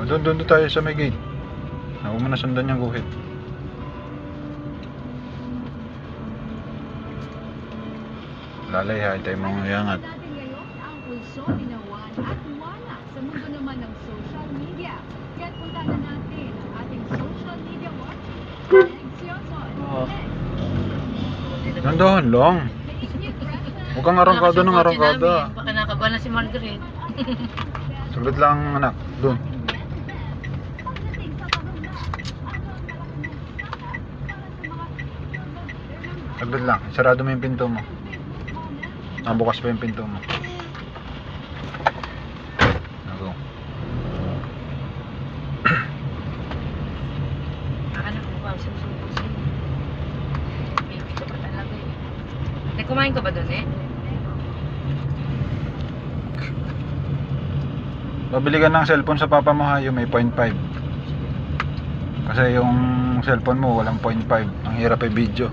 Doon tayo sa may gate. Huwag mo na sundan yung guhit. Lalay ha, tayo mga yangat. Ang pulso, ginawan at wala sa mundo naman ng social media. Kaya punta na natin ang ating social media watch. Nandahan lang. Huwag kang arangkada ng arangkada. Baka nakaba na si Margaret. Saglit lang anak, doon. Saglit lang, sarado mo yung pinto mo. Bukas pa yung pinto mo. Ako. Anak ko pa, susubusin. Baby ko pa talaga eh. Kumain ka ba doon eh? Babili ka ng cellphone sa papa mo ha, yung may 0.5. Kasi yung cellphone mo walang 0.5. Ang hirap i-video.